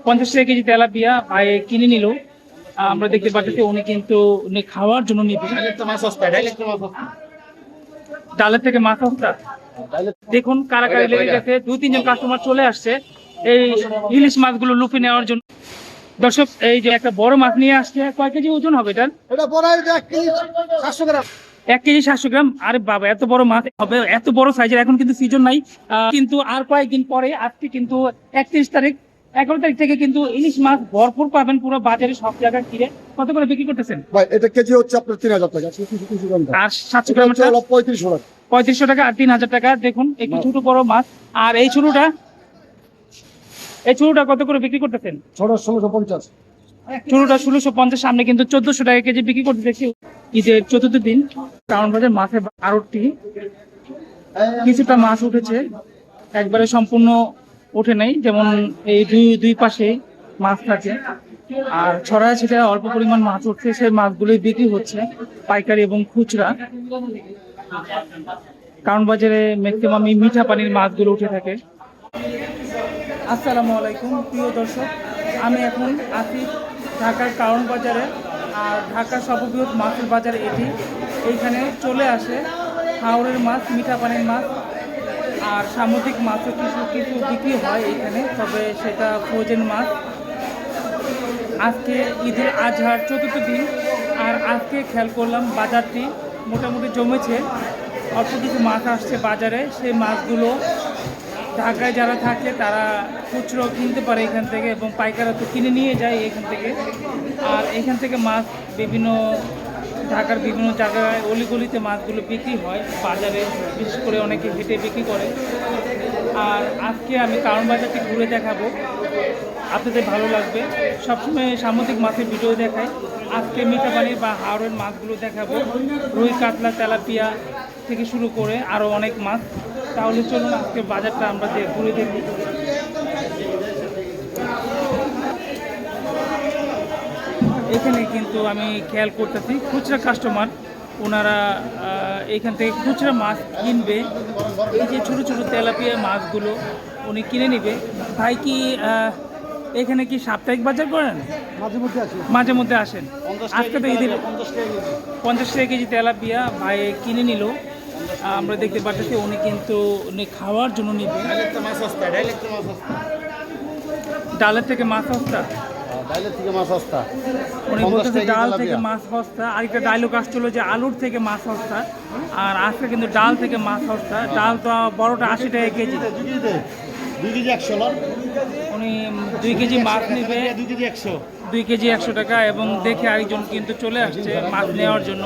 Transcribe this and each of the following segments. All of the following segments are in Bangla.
50 টাকা কেজি তেলাপিয়া ভাই কিনে নিল। আমরা দেখতে পাচ্ছি উনি কিন্তু খাওয়ার জন্য নিবে। ডালের থেকে মাছ সস্তা। দেখুন কারাকারি লেগে গেছে, 2-3 জন কাস্টমার চলে আসছে এই ইলিশ মাছগুলো লুফে নেওয়ার জন্য। দর্শক, এই যে একটা বড় মাছ নিয়ে আসছে, কয় কেজি ওজন হবে এটার? 1 কেজি 700 গ্রাম। আরে বাবা, এত বড় মাছ হবে, এত বড় সাইজের। এখন কিন্তু সিজন নাই, কিন্তু আর কয়েকদিন পরে, আজকে কিন্তু 31 তারিখ, 11 তারিখ থেকে কিন্তু ইলিশ মাছ ভরপুর পাবেন পুরো বাজারে, সব জায়গায় কিনে। কত করে বিক্রি করতেছেন ভাই? এটা কেজি হচ্ছে আপনার 3000 টাকা। আর 700 গ্রাম 3500 টাকা। 3500 টাকা আর 3000 টাকা। দেখুন একটু ছোট বড় মাছ। আর এই ছোটটা কত করে বিক্রি করতেছেন? ছোট 1650। ছোটটা 1650। সামনে কিন্তু 1400 টাকা কেজি বিক্রি করতে দেখছি। ঈদের 4th দিন টাউন বাজার মাছের আড়তটি কিছুটা মাছ উঠেছে, একবারে সম্পূর্ণ ওঠে নাই। যেমন এই দুই পাশে মাছ থাকে, আর ছড়ায় ছিটায় অল্প পরিমাণ মাছ উঠছে। সেই মাছগুলোই বিক্রি হচ্ছে পাইকারি এবং খুচরা। টাউন বাজারে ম্যাক্সিমাম এই মিঠা পানির মাছগুলো উঠে থাকে। আসসালামু আলাইকুম প্রিয় দর্শক, আমি এখন আছি ঢাকার টাউন বাজারে। আর ঢাকার সর্ববৃহৎ মাছের বাজার এটি। এইখানে চলে আসে হাওরের মাছ, মিঠা পানির মাছ আর সামুদ্রিক মাছও কিছু কিছু বিক্রি হয় এখানে, তবে সেটা ফ্রোজেন মাছ। আজকে ঈদুল আজহার 4th দিন, আর আজকে খেয়াল করলাম বাজারটি মোটামুটি জমেছে। অল্প কিছু মাছ আসছে বাজারে, সেই মাছগুলো ঢাকায় যারা থাকে তারা খুচরো কিনতে পারে এখান থেকে, এবং পাইকাররা তো কিনে নিয়ে যায় এখান থেকে। আর এখান থেকে মাছ বিভিন্ন ঢাকার বিভিন্ন জায়গায় অলিগলিতে মাছগুলো বিক্রি হয় বাজারে, বিশেষ করে অনেকে হেঁটে বিক্রি করে। আর আজকে আমি টাউন বাজারটি ঘুরে দেখাবো, আপনাদের ভালো লাগবে। সবসময় সামুদ্রিক মাছের ভিডিও দেখাই, আজকে মিঠা পানির বা হাওরের মাছগুলো দেখাবো। রুই, কাতলা, তেলাপিয়া থেকে শুরু করে আরও অনেক মাছ। তাহলে চলুন আজকে বাজারটা আমরা ঘুরে দেখি। এখানে কিন্তু আমি খেয়াল করতেছি খুচরা কাস্টমার, ওনারা এখান থেকে খুচরা মাছ কিনবে। এই যে ছোটো ছোটো তেলাপিয়া মাছগুলো উনি কিনে নেবে। ভাই কি এখানে কি সাপ্তাহিক বাজার করেন? মাঝে মধ্যে আসেন। আজকে তো ঈদের 50 টাকা কেজি তেলাপিয়া ভাই কিনে নিল। আমরা দেখতে পাচ্ছি উনি কিন্তু খাওয়ার জন্য নিবে। ডালের থেকে মাছ সস্তা। উনি বলতেছে ডাল থেকে মাছ সস্তা। আরেকটা ডায়লগ আসছিল যে আলুর থেকে মাছ সস্তা, আর আজকে কিন্তু ডাল থেকে মাছ সস্তা। ডাল তো বড়টা 80 টাকা কেজি। 2 কেজি 100। উনি 2 কেজি মাছ নেবে, 2 কেজি 100 টাকা। এবং দেখে আরেকজন কিন্তু চলে আসছে মাছ নেওয়ার জন্য।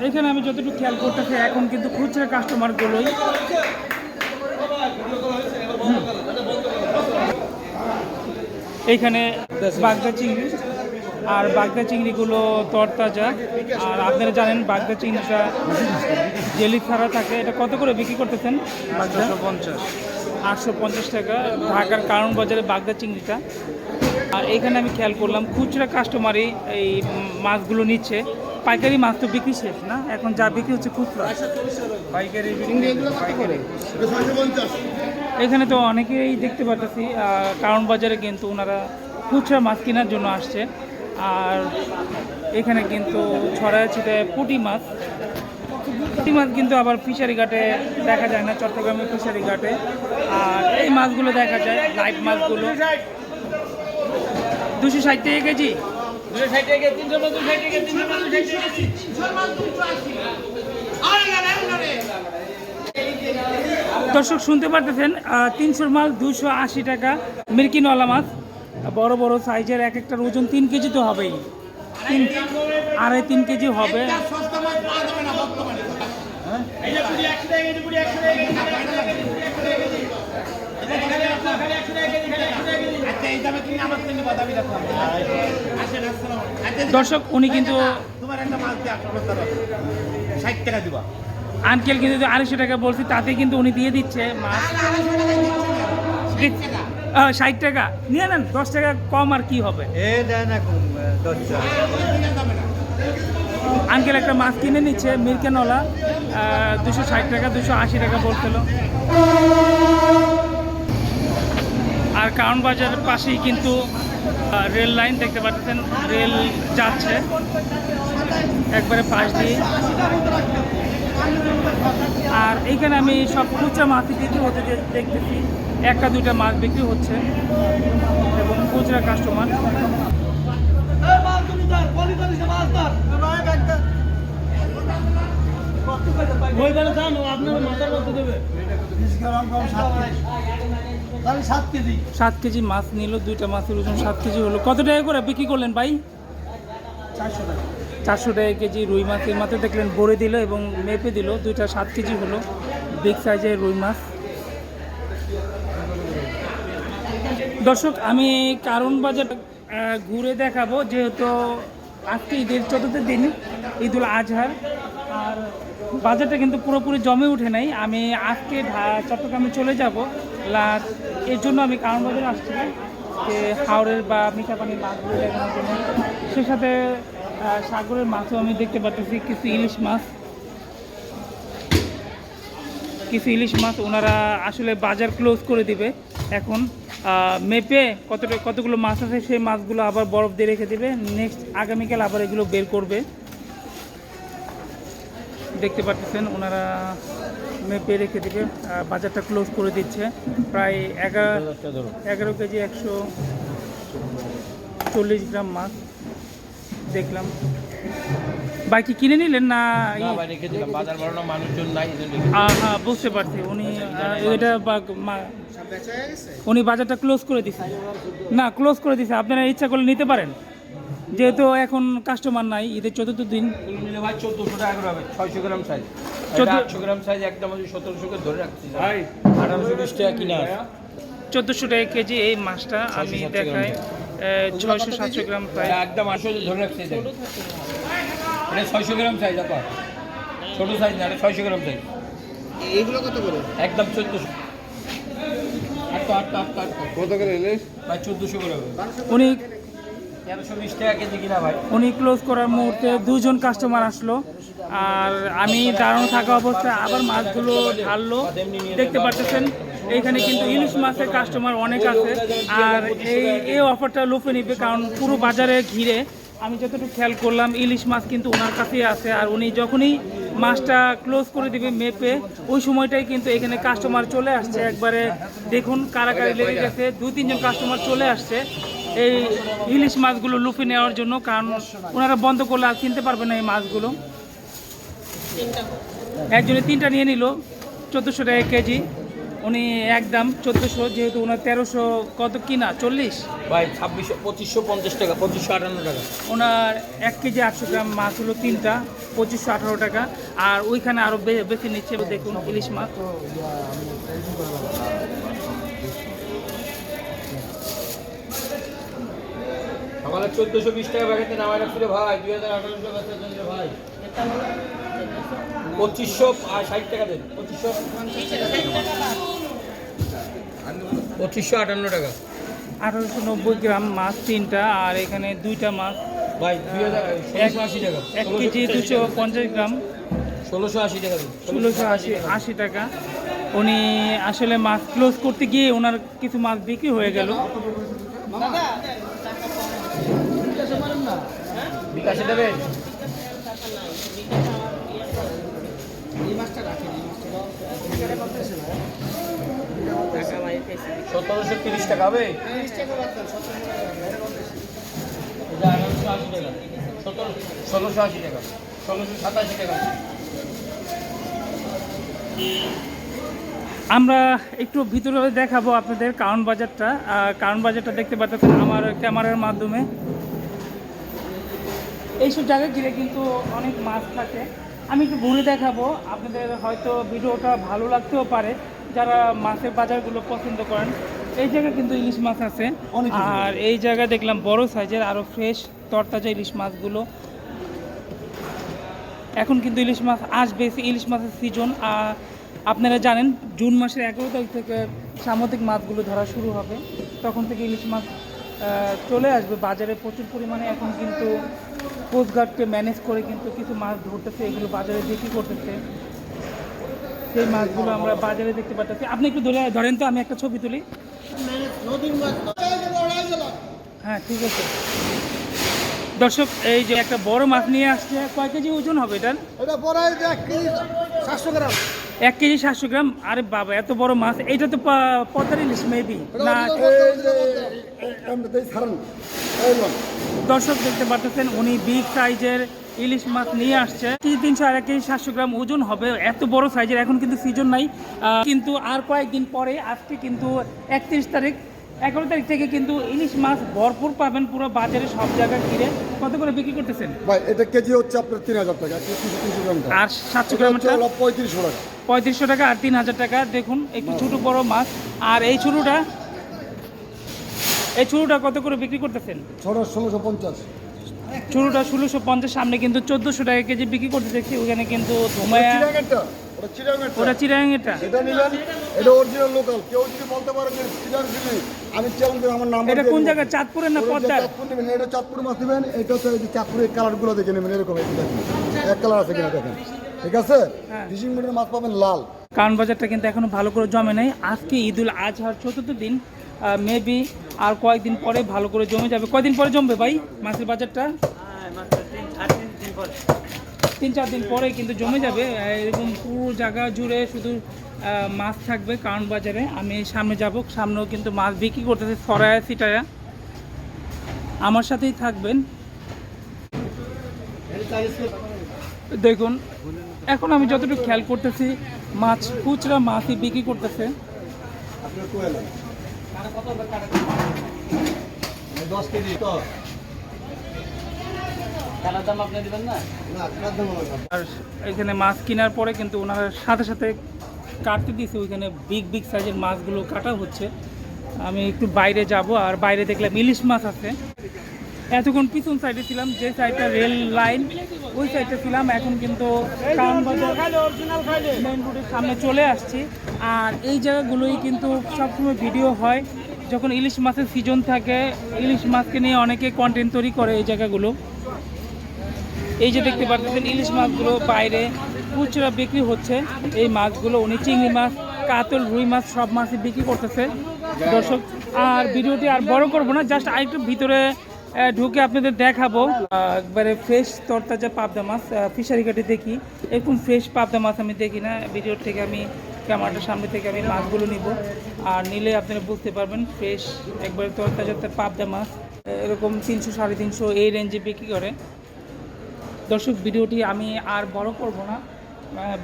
এখানে আমি যতটুকু খেয়াল করতেছি এখন কিন্তু খুচরা কাস্টমারগুলোই। এইখানে বাগদা চিংড়ি, আর বাগদা চিংড়িগুলো তরতাজা। আর আপনারা জানেন বাগদা চিংড়িটা জেলি ছাড়া থাকে। এটা কত করে বিক্রি করতেছেন? 850 টাকা ঢাকার কারণ বাজারে বাগদা চিংড়িটা। আর এখানে আমি খেয়াল করলাম খুচরা কাস্টমারই এই মাছগুলো নিচ্ছে। পাইকারি মাছ তো বিক্রি শেষ না, এখন যা বিক্রি হচ্ছে খুচরা পাইকারি। এখানে তো অনেকেই দেখতে পাচ্ছি কারণ বাজারে কিন্তু ওনারা খুচরা মাছ কেনার জন্য আসছে। আর এখানে কিন্তু ছড়ায় ছিটায় পুঁটি মাছ কিন্তু আবার ফিশারি ঘাটে দেখা যায় না, চট্টগ্রামের ফিশারি ঘাটে। আর এই মাছগুলো দেখা যায়, লাইট মাছগুলো 260 টাকা কেজি। দর্শক শুনতে পারতেছেন, 300 মাল 280 টাকা। মিরকিনওয়ালা মাছ বড় বড় সাইজের, এক একটার ওজন 3 কেজি তো হবেই, 3.5 কেজি হবে। দর্শক উনি কিন্তু আঙ্কেল কিন্তু 250 টাকা বলছি, তাতে কিন্তু উনি দিয়ে দিচ্ছে মাছ 60 টাকা। নিয়ে নেন, 10 টাকা কম আর কি হবে। আঙ্কেল একটা মাছ কিনে নিচ্ছে মিরকেনওয়ালা, 260 টাকা 280 টাকা বলছিল। আর কারণ বাজারের পাশেই কিন্তু রেল লাইন দেখতে পাচ্ছেন, রেল যাচ্ছে একবারে পাশ দিয়ে। আর এইখানে আমি সব খুচরা মাছ বিক্রি হতে দেখতেছি, একটা দুইটা মাছ বিক্রি হচ্ছে এবং খুচরা কাস্টমার। তাহলে 7 কেজি 7 কেজি মাছ নিল, দুইটা মাছের ওজন 7 কেজি হলো। কত টাকা করে বিক্রি করলেন ভাই? 400 টাকা। 400 টাকা কেজি রুই মাছ। এই মাত্র দেখলেন ভরে দিল এবং মেপে দিল, দুইটা 7 কেজি হলো, বিগ সাইজের রুই মাছ। দর্শক, আমি কারণ বাজার ঘুরে দেখাবো, যেহেতু আজকে ঈদের 4th দিন, ঈদুল আজহার। আর বাজারটা কিন্তু পুরোপুরি জমে উঠে নাই। আমি আজকে চট্টগ্রামে চলে যাব লাস্ট, এর জন্য আমি কারণ বাজারে আসছিলাম যে হাওড়ের বা মিঠাপানির মাছগুলো দেখানোর জন্য। সে সাথে সাগরের মাছও আমি দেখতে পাচ্ছি, কিছু ইলিশ মাছ ওনারা আসলে বাজার ক্লোজ করে দিবে এখন। মেপে কতগুলো মাছ আছে সেই মাছগুলো আবার বরফ দিয়ে রেখে দিবে, নেক্সট আগামীকাল আবার এগুলো বের করবে। দেখতে পাচ্ছেন ওনারা মেপে রেখে দিবে, বাজারটা ক্লোজ করে দিচ্ছে। প্রায় 11 কেজি 140 গ্রাম মাছ দেখলাম। বাকি কিনে নিলেন না? হ্যাঁ, বুঝতে পারছি। উনি বাজারটা ক্লোজ করে দিছে। না, ক্লোজ করে দিছে, আপনারা ইচ্ছা করলে নিতে পারেন, যেহেতু এখন কাস্টমার নাই, ঈদের 4th দিন। 1400 টাকা করে হবে, 600 গ্রাম সাইজ। 800 গ্রাম সাইজ একদম 1700 করে ধরে রাখছি ভাই, 1820 টাকা কিনা। 1400 টাকা কেজি এই মাছটা আমি দেখাই, 600-700 গ্রাম প্রায়। একদম 800 ধরে রাখছি। এটা 600 গ্রাম সাইজ, আপা ছোট সাইজ না, এটা 600 গ্রাম সাইজ। এইগুলো কত করে? একদম 1400। কত করে ইলিশ? ভাই 1400 করে হবে। উনি 1320 টাকা কেজি কিনা ভাই। উনি ক্লোজ করার মুহূর্তে 2 জন কাস্টমার আসলো, আর আমি দাঁড়ানো থাকা অবস্থায় আবার মাছগুলো ঢাললো। দেখতে পাচ্ছেন এইখানে কিন্তু ইলিশ মাছের কাস্টমার অনেক আছে। আর এই অফারটা লুফে নিবে, কারণ পুরো বাজারে ঘিরে আমি যতটুকু খেয়াল করলাম ইলিশ মাছ কিন্তু ওনার কাছেই আছে। আর উনি যখনই মাছটা ক্লোজ করে দিবে মেপে, ওই সময়টাই কিন্তু এখানে কাস্টমার চলে আসছে। একবারে দেখুন কারাকারি লেগে গেছে, 2-3 জন কাস্টমার চলে আসছে এই ইলিশ মাছগুলো লুফে নেওয়ার জন্য, কারণ ওনারা বন্ধ করলে আর কিনতে পারবে না এই মাছগুলো। একজনে 3টা নিয়ে নিল, 1400 টাকা কেজি। উনি একদম 1400, যেহেতু ওনার 1300 কত কিনা 40 ভাই 2550 টাকা, 2558 টাকা। ওনার 1 কেজি 800 গ্রাম মাছ হলো 3টা, 2518 টাকা। আর ওইখানে আরও বেশি নিচ্ছে, দেখুন ইলিশ মাছ। আমাদের 1420 টাকা প্যাকেটে নামাই রাখছিল ভাই, 2018 টাকা বেচতেছেন ভাই। 2560 টাকা দেন, 2558 টাকা। 1890 গ্রাম মাছ 3টা, আর এখানে 2টা মাছ ভাই 1680 টাকা। 1 কেজি 250 গ্রাম 1680 টাকা দেন। 1680 টাকা। উনি আসলে মাছ ক্লোজ করতে গিয়ে ওনার কিছু মাছ বিক্রি হয়ে গেল। বিকাশে দেবেন? এই মাছটা রাখেন, এই মাছটা 1730 টাকা হবে। 30 টাকা বাদ দেন, 17 টাকা। এটা 1880 টাকা, 1680 টাকা, 1687 টাকা। আমরা একটু ভিতরে দেখাবো আপনাদের কারণ বাজারটা। কারণ বাজারটা দেখতে পাচ্ছেন আমার ক্যামেরার মাধ্যমে। এইসব জায়গায় গেলে কিন্তু অনেক মাছ থাকে। আমি একটু ঘুরে দেখাবো আপনাদের, হয়তো ভিডিওটা ভালো লাগতেও পারে যারা মাছের বাজারগুলো পছন্দ করেন। এই জায়গায় কিন্তু ইলিশ মাছ আছে, আর এই জায়গায় দেখলাম বড় সাইজের আরও ফ্রেশ তরতাজা ইলিশ মাছগুলো। এখন কিন্তু ইলিশ মাছ আসবে, ইলিশ মাছের সিজন। আপনারা জানেন জুন মাসের 11 তারিখ থেকে সামুদ্রিক মাছগুলো ধরা শুরু হবে, তখন থেকে ইলিশ মাছ চলে আসবে বাজারে প্রচুর পরিমাণে। এখন কিন্তু কোস্টগার্ডকে ম্যানেজ করে কিন্তু কিছু মাছ ধরতেছে, এগুলো বাজারে বিক্রি করতেছে। সেই মাছগুলো আমরা বাজারে দেখতে পাচ্ছি। আপনি একটু ধরেন তো, আমি একটা ছবি তুলি। হ্যাঁ, ঠিক আছে। দর্শক, এই যে একটা বড় মাছ নিয়ে আসছে, কয় কেজি ওজন হবে এটার? এটা পরে 1 কেজি 700 গ্রাম। 1 কেজি 700 গ্রাম। আরে বাবা, এত বড় মাছ! এটা তো পদ্মার ইলিশ মেবি না? দর্শক দেখতে পাচ্ছেন, উনি বিগ সাইজের ইলিশ মাছ নিয়ে আসছে। কেজি 300 আর 1 কেজি 700 গ্রাম ওজন হবে, এত বড় সাইজের। এখন কিন্তু সিজন নাই, কিন্তু আর কয়েকদিন পরে, আজকে কিন্তু 31 তারিখ, 11 তারিখ থেকে কিন্তু ইলিশ মাছ ভরপুর পাবেন পুরো বাজারে, সব জায়গায় ঘিরে। কত করে বিক্রি করতেছেন ভাই এটা কেজি হচ্ছে আপনার 3000 টাকা, 300 গ্রাম। আর 700 গ্রামটা 3500 টাকা। 3500 টাকা আর 3000 টাকা। দেখুন একটু ছোট বড় মাছ। আর এই ছোটটা কত করে বিক্রি করতেছেন? ছোট 1650। ছোটটা 1650। সামনে কিন্তু 1400 টাকা কেজি বিক্রি করতে দেখছি। ওখানে কিন্তু ধুমায়া, ওটা চিরাঙেরটা। এটা নিলেন, এটা অরিজিনাল লোকাল। কেউ যদি বলতে পারে যে চিরাং চিনি, আমি চ্যালেঞ্জ করি, আমার নাম্বার। এটা কোন জায়গাা, চাঁদপুরের না পদ্মার? চাঁদপুর নেবেন, এটা চাঁদপুর মাছ নেবেন। এটা হচ্ছে এই যে চাঁদপুরের কালারগুলো দেখে নেবেন, এরকম এই দেখেন, এক কালার আছে কিনা দেখেন, ঠিক আছে? ফিশিং মিটের মাছ পাবেন লাল। কারণ বাজারটা কিন্তু এখনো ভালো করে জমে নাই। আজকে ঈদুল আজহার 4th দিন, মেবি আর কয়েকদিন পরে ভালো করে জমে যাবে। কয়দিন পরে জমবে ভাই মাছের বাজারটা? 3-4 দিন পরে কিন্তু জমে যাবে। এরকম পুরো জায়গা জুড়ে শুধু মাছ থাকবে কারণ বাজারে। আমি সামনে যাব, সামনেও কিন্তু মাছ বিক্রি করতেছে সরায়া সিটায়া। আমার সাথেই থাকবেন। দেখুন, এখন আমি যতটুকু খেয়াল করতেছি, মাছ খুচরা মাছই বিক্রি করতেছে। আর এখানে মাছ কেনার পরে কিন্তু ওনারা সাথে সাথে কাটতে দিয়েছে, ওইখানে বিগ সাইজের মাছগুলো কাটা হচ্ছে। আমি একটু বাইরে যাব, আর বাইরে দেখলাম ইলিশ মাছ আছে। এতক্ষণ পিছন সাইডে ছিলাম, যে সাইডটা রেল লাইন, ওই সাইডটা ছিলাম। এখন কিন্তু মেইন রোডের সামনে চলে আসছি। আর এই জায়গাগুলোই কিন্তু সবসময় ভিডিও হয় যখন ইলিশ মাছের সিজন থাকে। ইলিশ মাছকে নিয়ে অনেকে কন্টেন্ট তৈরি করে এই জায়গাগুলো। এই যে দেখতে পাচ্ছেন, ইলিশ মাছগুলো বাইরে খুচরা বিক্রি হচ্ছে। এই মাছগুলো উনি চিংড়ি মাছ, কাতল, রুই মাছ সব মাছই বিক্রি করতেছে। দর্শক, আর ভিডিওটি আর বড় করবো না, জাস্ট আরেকটু ভিতরে ঢুকে আপনাদের দেখাবো। একবারে ফ্রেশ তরতাজা পাবদা মাছ ফিশারি ঘাটে দেখি, এরকম ফ্রেশ পাবদা মাছ আমি দেখি না। ভিডিওর থেকে আমি ক্যামেরাটার সামনে থেকে আমি মাছগুলো নিব, আর নিলে আপনারা বুঝতে পারবেন ফ্রেশ একবারে তরতাজা পাবদা মাছ। এরকম 300-350 এই রেঞ্জে বিক্রি করে। দর্শক, ভিডিওটি আমি আর বড় করব না,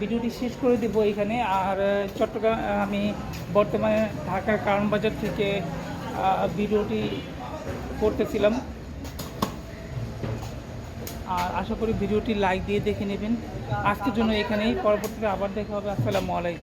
ভিডিওটি শেষ করে দেবো এখানে। আর চট্টগ্রাম, আমি বর্তমানে ঢাকার কারণ বাজার থেকে ভিডিওটি করতেছিলাম। আর আশা করি ভিডিওটি লাইক দিয়ে দেখে নেবেন। আজকের জন্য এখানেই, পরবর্তীতে আবার দেখা হবে। আসসালামু আলাইকুম।